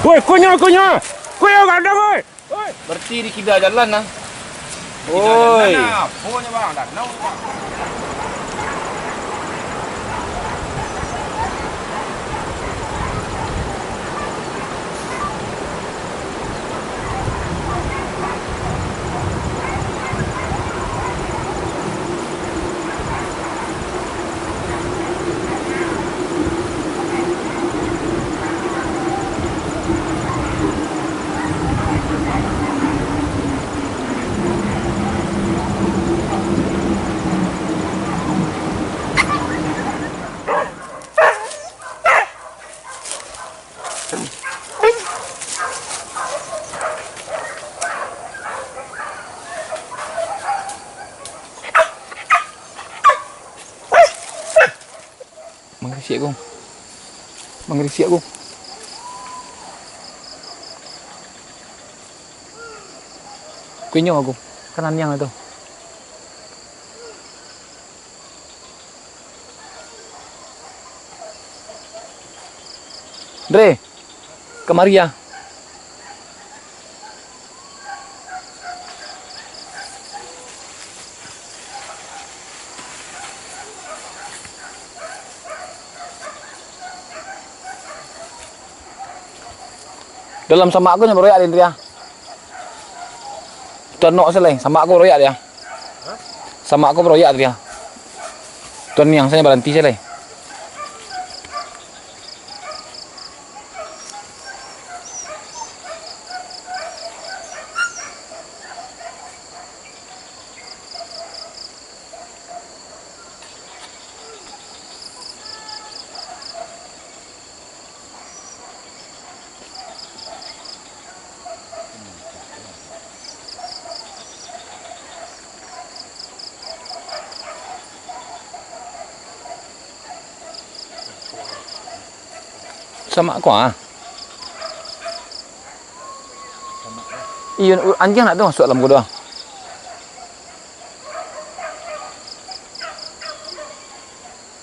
Woi, kunyah. Kunyah kadang, woi. Berhenti di kida jalan lah. Oi. Pokoknya bang, dah. No. Mengrisik aku. Mengrisik aku. Kunyong aku. Kanan yang itu. Dre, kemari ya. Dalam sama aku yang royak dia. Tuan nok seleng, sama aku royak dia. Sama aku royak dia. Tuan yang saya berhenti seleng. Sama aku ah. Iya, anjing nak tu masuk dalam gua.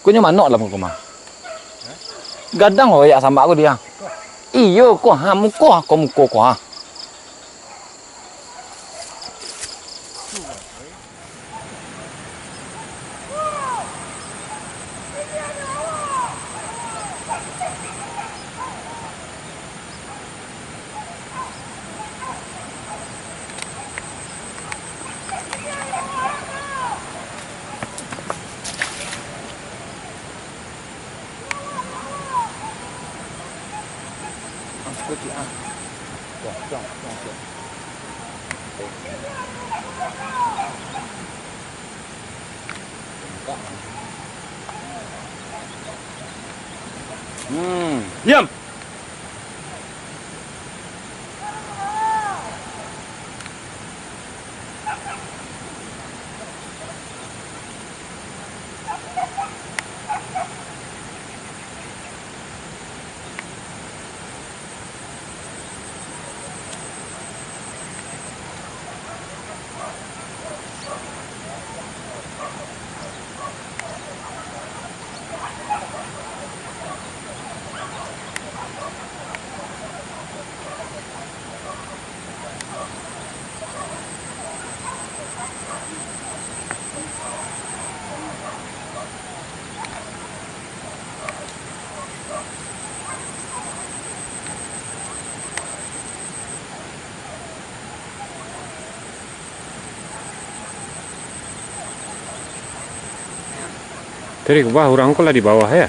Kau nyaman nak dalam gua mah. Gadang oh ya sama aku dia. Iyo, kau ha muko, kau muko kau ha. Diam. Tadi wah orang kau lah di bawah ya.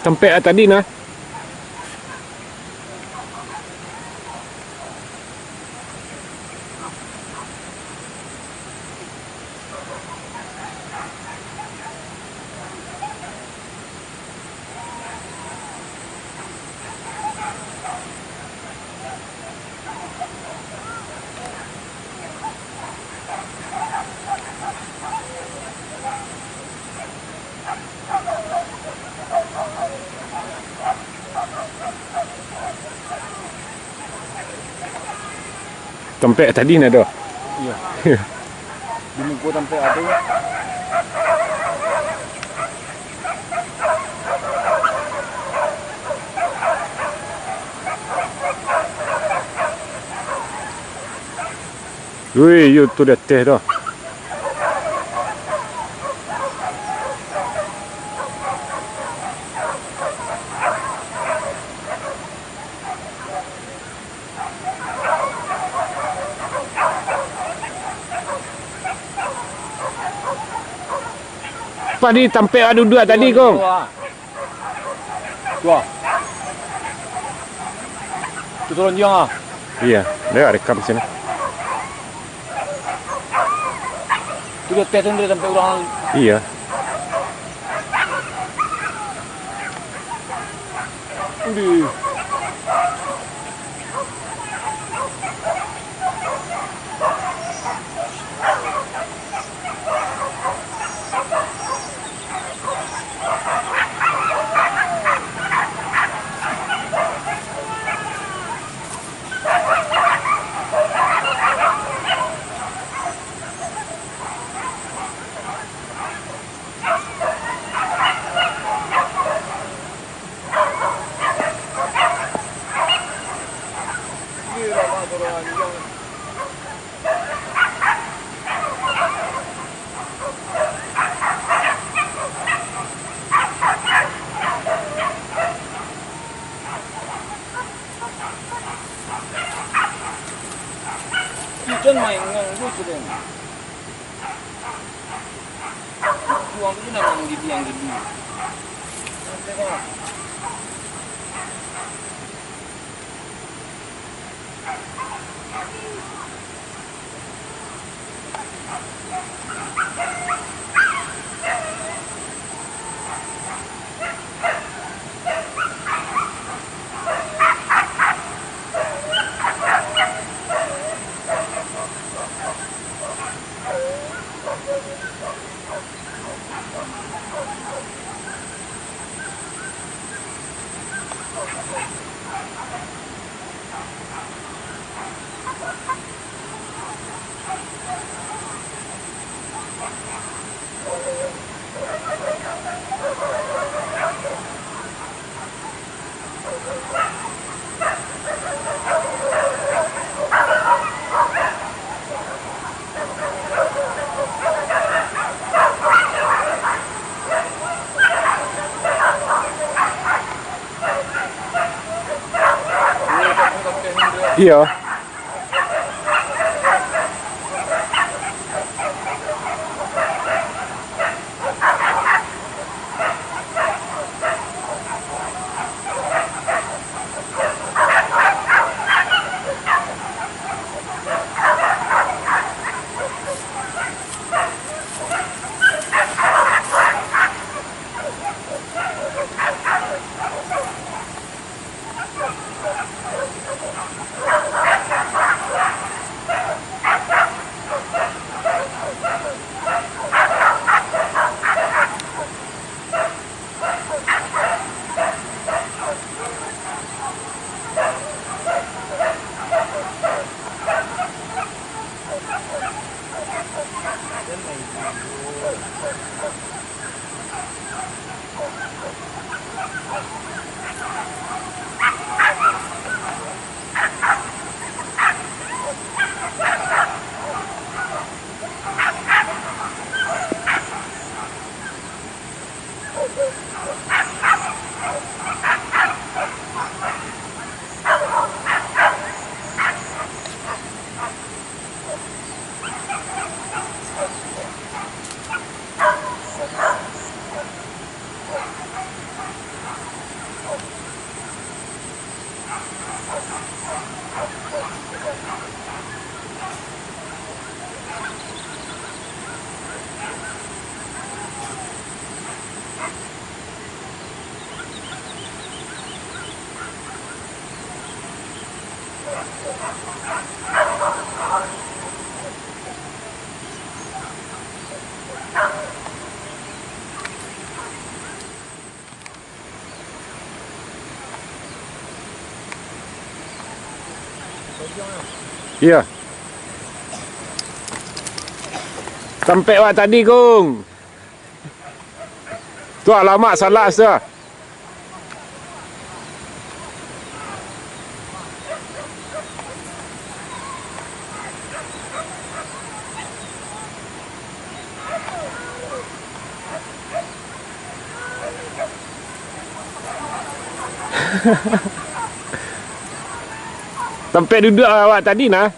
Sampai tadi nah. Tempat tadi nak ada. Ya. Di muka tempat ada. Wih, you tu dah teh dah. Tadi tempat ada dua tadi kong. Tua. Tu turun yang ah. Iya, dia rekam sini. Tu dia teh tu dia tempat orang. Iya. Udah. Ikan main dengan lucu deh. Tuang tu nak yang gede yang gede. Tengok. Iya. Iya. Sampai awak tadi kong. Tu alamak salah sah. Sampai duduk awak tadi nah.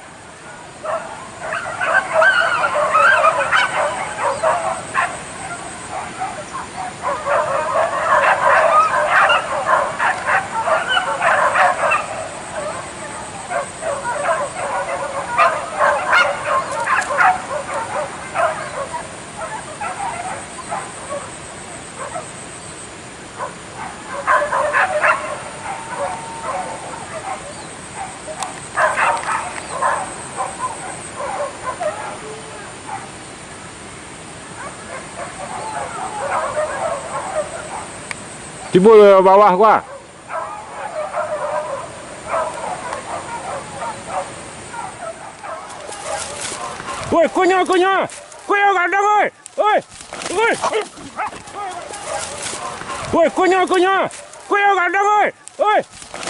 Tiba bawah gua. Woi, kunyah. Kunyah kadang oi. Oi. Oi. Woi, kunyah. Kunyah kadang oi. Oi.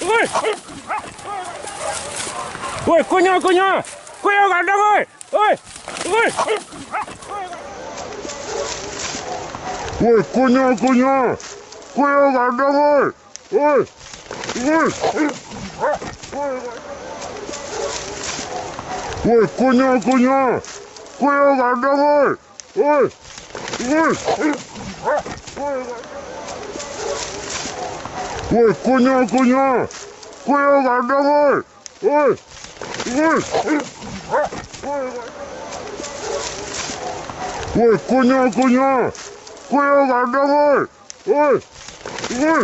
Oi. Woi, kunyah. Kunyah kadang oi. Oi. Oi. Woi, kunyah. Kunyah kadang oi. Oi. Oi. Woi, kunyah. Kunyah kadang oi. Oi. Oi. Woi, kunyah. Kunyah kadang oi. Oi. Oi. Woi, kunyah. Kunyah kadang oi. Oi. Oi.